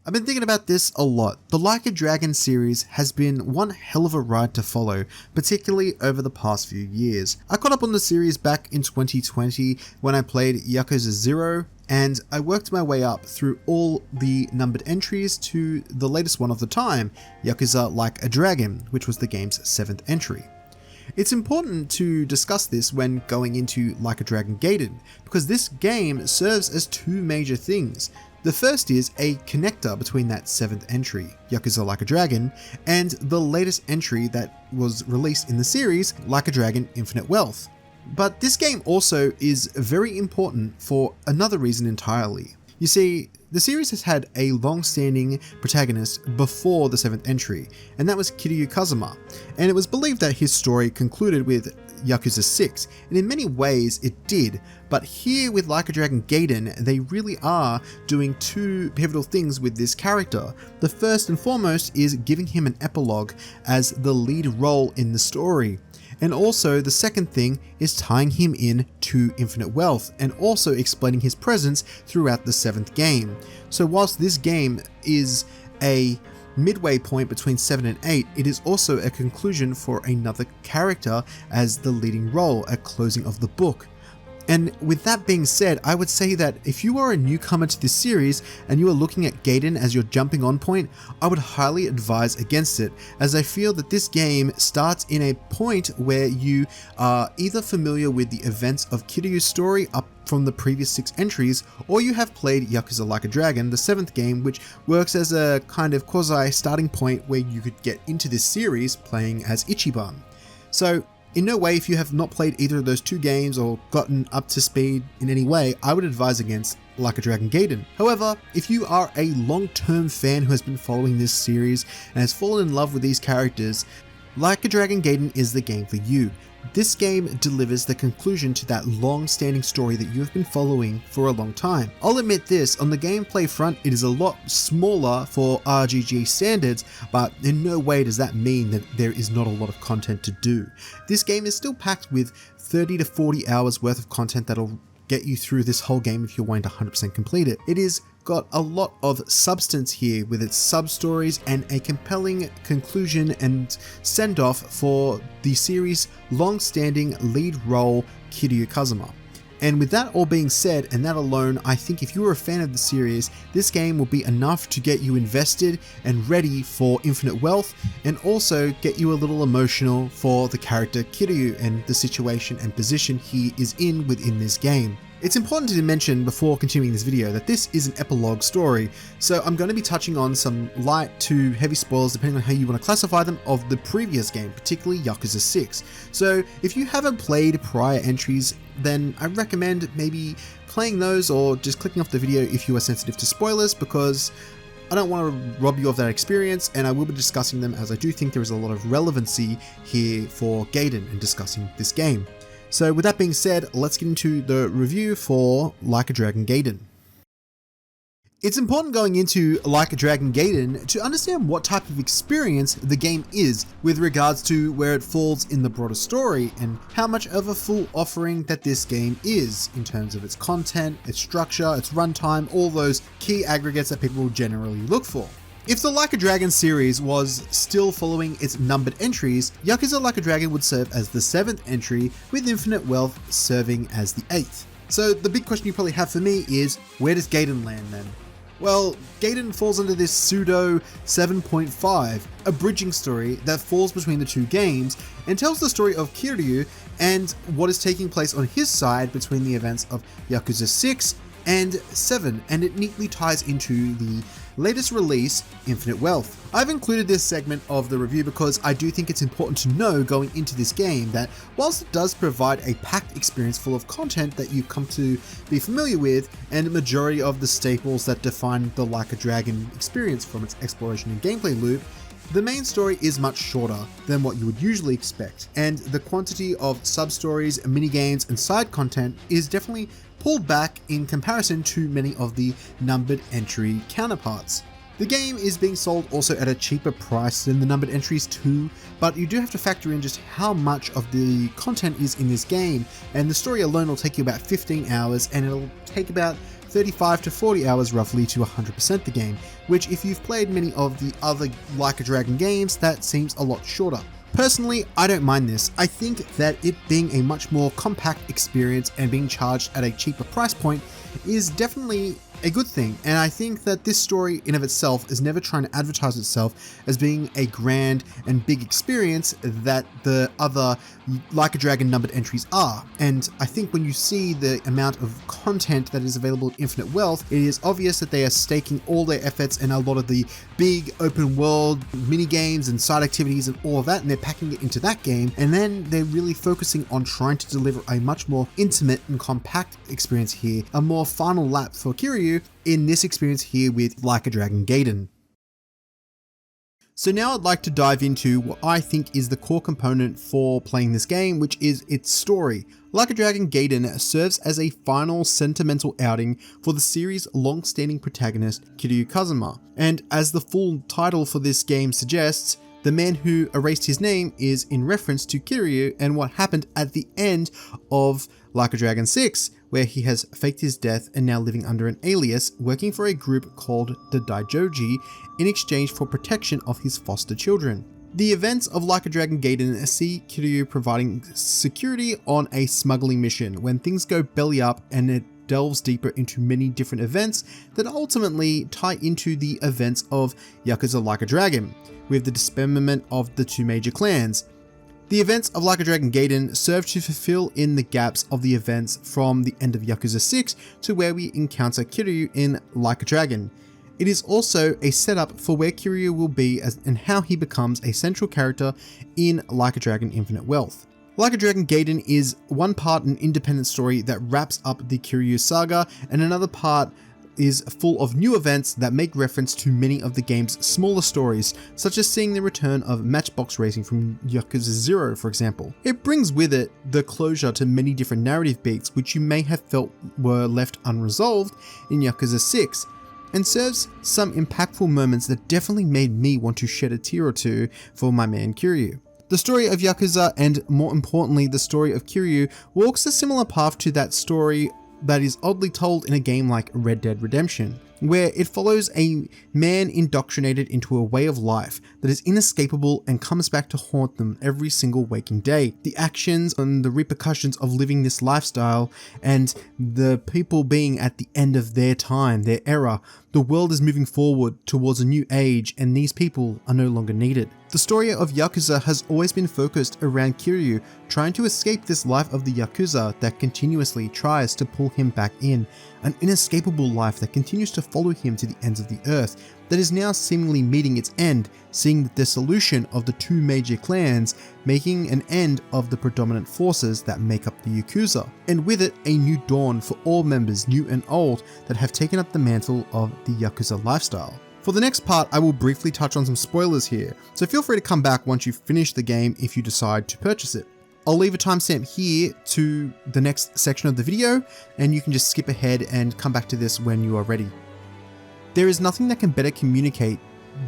I've been thinking about this a lot. The Like a Dragon series has been one hell of a ride to follow, particularly over the past few years. I caught up on the series back in 2020 when I played Yakuza 0, and I worked my way up through all the numbered entries to the latest one of the time, Yakuza Like a Dragon, which was the game's 7th entry. It's important to discuss this when going into Like a Dragon Gaiden, because this game serves as two major things. The first is a connector between that 7th entry, Yakuza Like a Dragon, and the latest entry that was released in the series, Like a Dragon Infinite Wealth. But this game also is very important for another reason entirely. You see, the series has had a long-standing protagonist before the 7th entry, and that was Kiryu Kazuma, and it was believed that his story concluded with Yakuza 6, and in many ways it did, but here with Like a Dragon Gaiden, they really are doing two pivotal things with this character. The first and foremost is giving him an epilogue as the lead role in the story. And also the second thing is tying him in to Infinite Wealth and also explaining his presence throughout the 7th game. So whilst this game is a midway point between 7 and 8, it is also a conclusion for another character as the leading role, a closing of the book. And with that being said, I would say that if you are a newcomer to this series and you are looking at Gaiden as your jumping on point, I would highly advise against it, as I feel that this game starts in a point where you are either familiar with the events of Kiryu's story up from the previous 6 entries, or you have played Yakuza Like a Dragon, the 7th game, which works as a kind of quasi starting point where you could get into this series playing as Ichiban. So in no way, if you have not played either of those two games or gotten up to speed in any way, I would advise against Like a Dragon Gaiden. However, if you are a long-term fan who has been following this series and has fallen in love with these characters, Like a Dragon Gaiden is the game for you. This game delivers the conclusion to that long-standing story that you have been following for a long time. I'll admit this, on the gameplay front it is a lot smaller for RGG standards, but in no way does that mean that there is not a lot of content to do. This game is still packed with 30 to 40 hours worth of content that'll get you through this whole game if you're wanting to 100% complete it. It is got a lot of substance here with its sub-stories and a compelling conclusion and send-off for the series' long-standing lead role, Kiryu Kazuma. And with that all being said, and that alone, I think if you are a fan of the series, this game will be enough to get you invested and ready for Infinite Wealth, and also get you a little emotional for the character Kiryu and the situation and position he is in within this game. It's important to mention before continuing this video that this is an epilogue story, so I'm going to be touching on some light to heavy spoilers depending on how you want to classify them of the previous game, particularly Yakuza 6. So if you haven't played prior entries, then I recommend maybe playing those or just clicking off the video if you are sensitive to spoilers, because I don't want to rob you of that experience, and I will be discussing them as I do think there is a lot of relevancy here for Gaiden and discussing this game. So with that being said, let's get into the review for Like a Dragon Gaiden. It's important going into Like a Dragon Gaiden to understand what type of experience the game is with regards to where it falls in the broader story and how much of a full offering that this game is in terms of its content, its structure, its runtime, all those key aggregates that people generally look for. If the Like a Dragon series was still following its numbered entries, Yakuza Like a Dragon would serve as the 7th entry, with Infinite Wealth serving as the 8th. So the big question you probably have for me is, where does Gaiden land then? Well, Gaiden falls under this pseudo 7.5, a bridging story that falls between the two games and tells the story of Kiryu and what is taking place on his side between the events of Yakuza 6 and 7, and it neatly ties into the latest release, Infinite Wealth. I've included this segment of the review because I do think it's important to know going into this game that whilst it does provide a packed experience full of content that you've come to be familiar with, and the majority of the staples that define the Like a Dragon experience from its exploration and gameplay loop, the main story is much shorter than what you would usually expect, and the quantity of sub-stories, minigames, and side content is definitely pulled back in comparison to many of the numbered entry counterparts. The game is being sold also at a cheaper price than the numbered entries too, but you do have to factor in just how much of the content is in this game, and the story alone will take you about 15 hours and it'll take about 35 to 40 hours roughly to 100% the game, which if you've played many of the other Like a Dragon games, that seems a lot shorter. Personally, I don't mind this. I think that it being a much more compact experience and being charged at a cheaper price point is definitely a good thing, and I think that this story in of itself is never trying to advertise itself as being a grand and big experience that the other Like a Dragon numbered entries are. And I think when you see the amount of content that is available in Infinite Wealth, it is obvious that they are staking all their efforts and a lot of the big open world mini games and side activities and all of that, and they're packing it into that game, and then they're really focusing on trying to deliver a much more intimate and compact experience here, a more final lap for Kiryu in this experience here with Like a Dragon Gaiden. So now I'd like to dive into what I think is the core component for playing this game, which is its story. Like a Dragon Gaiden serves as a final sentimental outing for the series' long-standing protagonist, Kiryu Kazuma. And as the full title for this game suggests, the man who erased his name is in reference to Kiryu and what happened at the end of Like a Dragon 6, where he has faked his death and now living under an alias, working for a group called the Daijoji in exchange for protection of his foster children. The events of Like a Dragon Gaiden see Kiryu providing security on a smuggling mission when things go belly up, and it delves deeper into many different events that ultimately tie into the events of Yakuza Like a Dragon, with the dismemberment of the two major clans. The events of Like a Dragon Gaiden serve to fulfill in the gaps of the events from the end of Yakuza 6 to where we encounter Kiryu in Like a Dragon. It is also a setup for where Kiryu will be and how he becomes a central character in Like a Dragon Infinite Wealth. Like a Dragon Gaiden is one part an independent story that wraps up the Kiryu saga, and another part is full of new events that make reference to many of the game's smaller stories, such as seeing the return of matchbox racing from Yakuza 0, for example. It brings with it the closure to many different narrative beats which you may have felt were left unresolved in Yakuza 6, and serves some impactful moments that definitely made me want to shed a tear or two for my man Kiryu. The story of Yakuza, and more importantly the story of Kiryu, walks a similar path to that story that is oddly told in a game like Red Dead Redemption, where it follows a man indoctrinated into a way of life that is inescapable and comes back to haunt them every single waking day. The actions and the repercussions of living this lifestyle, and the people being at the end of their time, their era. The world is moving forward towards a new age, and these people are no longer needed. The story of Yakuza has always been focused around Kiryu trying to escape this life of the Yakuza that continuously tries to pull him back in, an inescapable life that continues to follow him to the ends of the earth, that is now seemingly meeting its end, seeing the dissolution of the two major clans, making an end of the predominant forces that make up the Yakuza, and with it a new dawn for all members, new and old, that have taken up the mantle of the Yakuza lifestyle. For the next part, I will briefly touch on some spoilers here, so feel free to come back once you've finished the game if you decide to purchase it. I'll leave a timestamp here to the next section of the video, and you can just skip ahead and come back to this when you are ready. There is nothing that can better communicate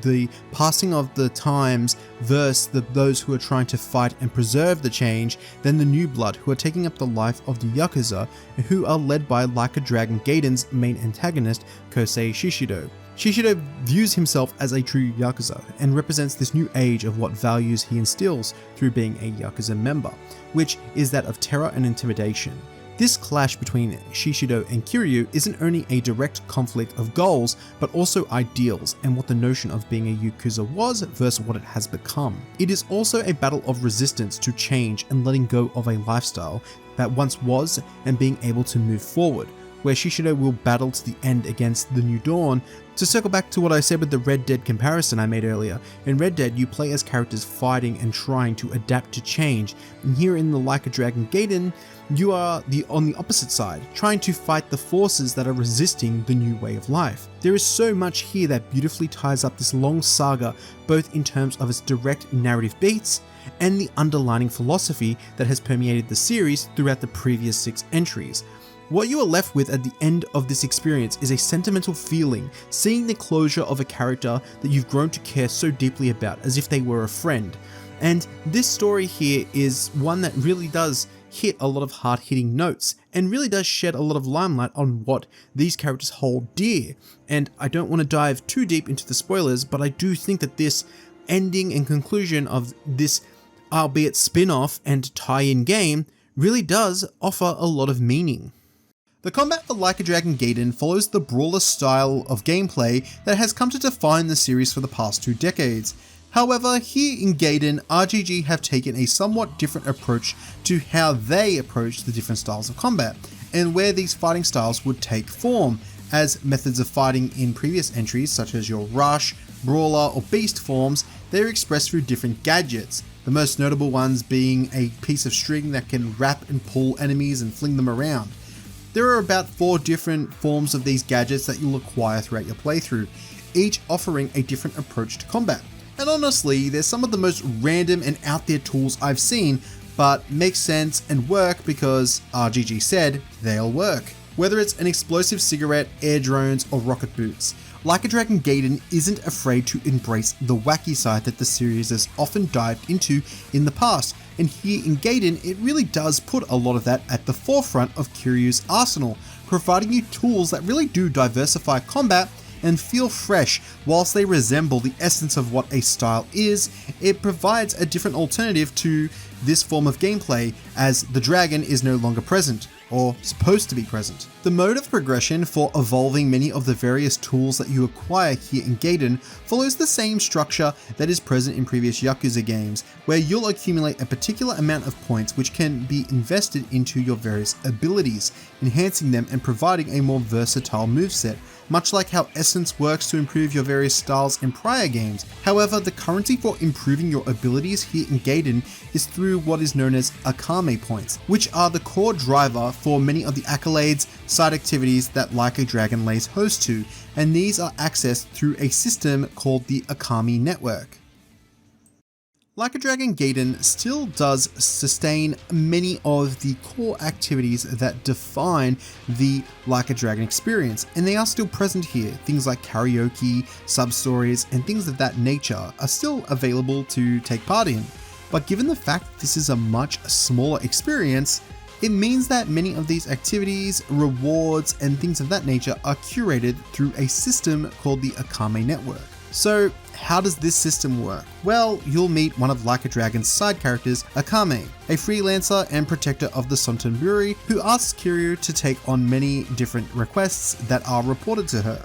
the passing of the times versus those who are trying to fight and preserve the change than the new blood who are taking up the life of the Yakuza, and who are led by Like a Dragon Gaiden's main antagonist, Kosei Shishido. Shishido views himself as a true Yakuza and represents this new age of what values he instills through being a Yakuza member, which is that of terror and intimidation. This clash between Shishido and Kiryu isn't only a direct conflict of goals, but also ideals and what the notion of being a Yakuza was versus what it has become. It is also a battle of resistance to change and letting go of a lifestyle that once was and being able to move forward, where Shishido will battle to the end against the New Dawn. To circle back to what I said with the Red Dead comparison I made earlier, in Red Dead you play as characters fighting and trying to adapt to change, and here in the Like a Dragon Gaiden, you are on the opposite side, trying to fight the forces that are resisting the new way of life. There is so much here that beautifully ties up this long saga, both in terms of its direct narrative beats and the underlining philosophy that has permeated the series throughout the previous 6 entries. What you are left with at the end of this experience is a sentimental feeling, seeing the closure of a character that you've grown to care so deeply about, as if they were a friend. And this story here is one that really does hit a lot of hard-hitting notes and really does shed a lot of limelight on what these characters hold dear. And I don't want to dive too deep into the spoilers, but I do think that this ending and conclusion of this, albeit spin-off and tie-in game, really does offer a lot of meaning. The combat for Like a Dragon Gaiden follows the brawler style of gameplay that has come to define the series for the past 2 decades. However, here in Gaiden, RGG have taken a somewhat different approach to how they approach the different styles of combat, and where these fighting styles would take form, as methods of fighting in previous entries such as your rush, brawler or beast forms, they're expressed through different gadgets, the most notable ones being a piece of string that can wrap and pull enemies and fling them around. There are about 4 different forms of these gadgets that you'll acquire throughout your playthrough, each offering a different approach to combat. And honestly, they're some of the most random and out there tools I've seen, but make sense and work because RGG said they'll work. Whether it's an explosive cigarette, air drones, or rocket boots, Like a Dragon Gaiden isn't afraid to embrace the wacky side that the series has often dived into in the past, and here in Gaiden it really does put a lot of that at the forefront of Kiryu's arsenal, providing you tools that really do diversify combat and feel fresh. Whilst they resemble the essence of what a style is, it provides a different alternative to this form of gameplay, as the dragon is no longer present, or supposed to be present. The mode of progression for evolving many of the various tools that you acquire here in Gaiden follows the same structure that is present in previous Yakuza games, where you'll accumulate a particular amount of points which can be invested into your various abilities, enhancing them and providing a more versatile moveset, much like how Essence works to improve your various styles in prior games. However, the currency for improving your abilities here in Gaiden is through what is known as Akame points, which are the core driver for many of the accolades, side activities that Like a Dragon lays host to, and these are accessed through a system called the Akame Network. Like a Dragon Gaiden still does sustain many of the core activities that define the Like a Dragon experience, and they are still present here. Things like karaoke, substories, and things of that nature are still available to take part in. But given the fact that this is a much smaller experience, it means that many of these activities, rewards, and things of that nature are curated through a system called the Akame Network. So how does this system work? Well, you'll meet one of Like a Dragon's side characters, Akame, a freelancer and protector of the Sontonburi, who asks Kiryu to take on many different requests that are reported to her.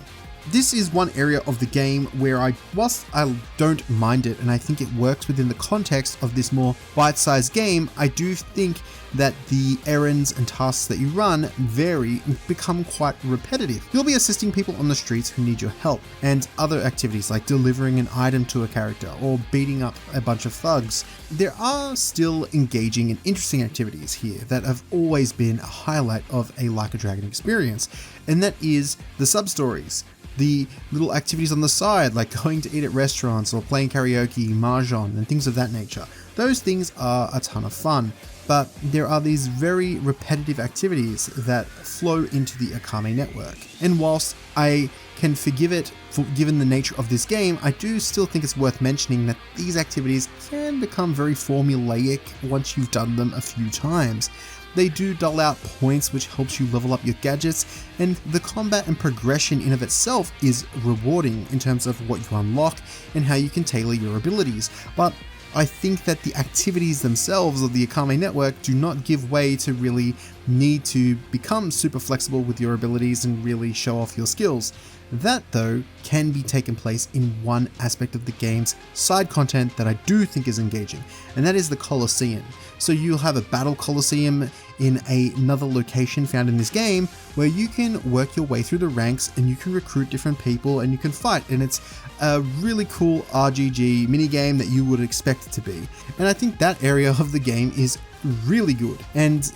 This is one area of the game where whilst I don't mind it and I think it works within the context of this more bite-sized game, I do think that the errands and tasks that you run vary and become quite repetitive. You'll be assisting people on the streets who need your help, and other activities like delivering an item to a character or beating up a bunch of thugs. There are still engaging and interesting activities here that have always been a highlight of a Like a Dragon experience, and that is the substories. The little activities on the side, like going to eat at restaurants or playing karaoke, mahjong, and things of that nature. Those things are a ton of fun, but there are these very repetitive activities that flow into the Akame Network. And whilst I can forgive it given the nature of this game, I do still think it's worth mentioning that these activities can become very formulaic once you've done them a few times. They do dole out points, which helps you level up your gadgets, and the combat and progression in of itself is rewarding in terms of what you unlock and how you can tailor your abilities. But I think that the activities themselves of the Akame Network do not give way to really need to become super flexible with your abilities and really show off your skills. That, though, can be taken place in one aspect of the game's side content that I do think is engaging, and that is the Colosseum. So you'll have a battle Colosseum in another location found in this game where you can work your way through the ranks and you can recruit different people and you can fight, and it's a really cool RGG minigame that you would expect it to be. And I think that area of the game is really good, and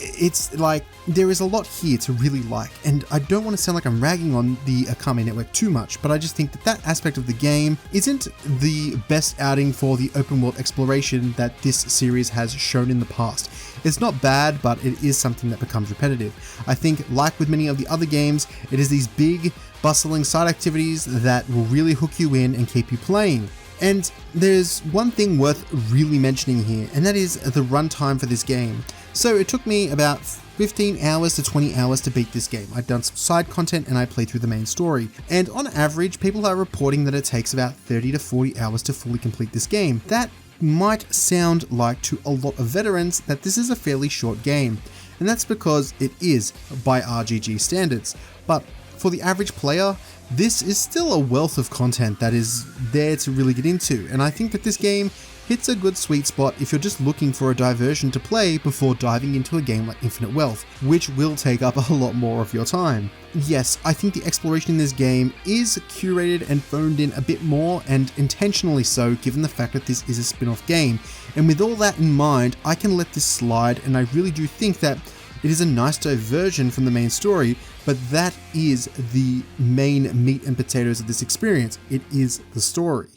it's like there is a lot here to really like, and I don't want to sound like I'm ragging on the Akame Network too much, but I just think that that aspect of the game isn't the best outing for the open world exploration that this series has shown in the past. It's not bad, but it is something that becomes repetitive. I think, like with many of the other games, it is these big, bustling side activities that will really hook you in and keep you playing. And there's one thing worth really mentioning here, and that is the runtime for this game. So it took me about 15 hours to 20 hours to beat this game. I'd done some side content and I played through the main story. And on average, people are reporting that it takes about 30 to 40 hours to fully complete this game. That might sound like to a lot of veterans that this is a fairly short game. And that's because it is by RGG standards. But for the average player, this is still a wealth of content that is there to really get into. And I think that this game hits a good sweet spot if you're just looking for a diversion to play before diving into a game like Infinite Wealth, which will take up a lot more of your time. Yes, I think the exploration in this game is curated and phoned in a bit more, and intentionally so, given the fact that this is a spin-off game. And with all that in mind, I can let this slide, and I really do think that it is a nice diversion from the main story, but that is the main meat and potatoes of this experience. It is the story.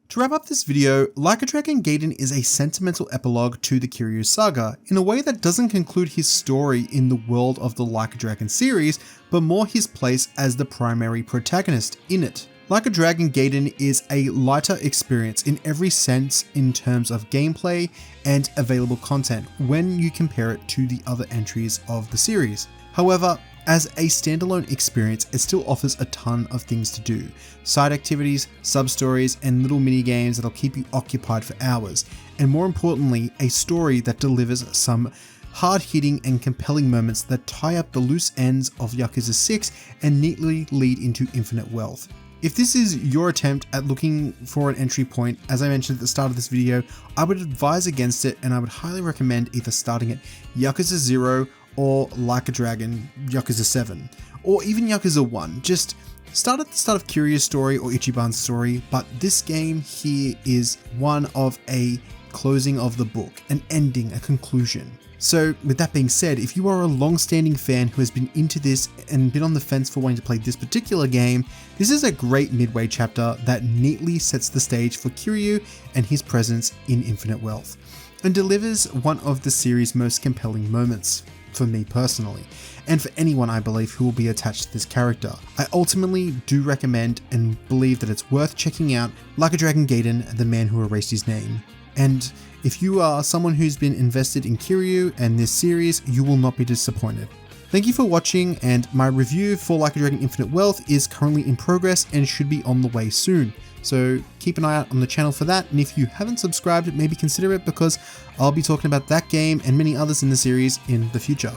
To wrap up this video, Like a Dragon Gaiden is a sentimental epilogue to the Kiryu saga, in a way that doesn't conclude his story in the world of the Like a Dragon series, but more his place as the primary protagonist in it. Like a Dragon Gaiden is a lighter experience in every sense in terms of gameplay and available content when you compare it to the other entries of the series. However, as a standalone experience, it still offers a ton of things to do. Side activities, sub-stories, and little mini-games that'll keep you occupied for hours. And more importantly, a story that delivers some hard-hitting and compelling moments that tie up the loose ends of Yakuza 6 and neatly lead into Infinite Wealth. If this is your attempt at looking for an entry point, as I mentioned at the start of this video, I would advise against it, and I would highly recommend either starting at Yakuza 0 or Like a Dragon, Yakuza 7, or even Yakuza 1. Just start at the start of Kiryu's story or Ichiban's story, but this game here is one of a closing of the book, an ending, a conclusion. So with that being said, if you are a long-standing fan who has been into this and been on the fence for wanting to play this particular game, this is a great midway chapter that neatly sets the stage for Kiryu and his presence in Infinite Wealth, and delivers one of the series' most compelling moments, for me personally, and for anyone I believe who will be attached to this character. I ultimately do recommend and believe that it's worth checking out Like a Dragon Gaiden, The Man Who Erased His Name. And if you are someone who's been invested in Kiryu and this series, you will not be disappointed. Thank you for watching, and my review for Like a Dragon Infinite Wealth is currently in progress and should be on the way soon. So keep an eye out on the channel for that, and if you haven't subscribed, maybe consider it, because I'll be talking about that game and many others in the series in the future.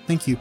Thank you.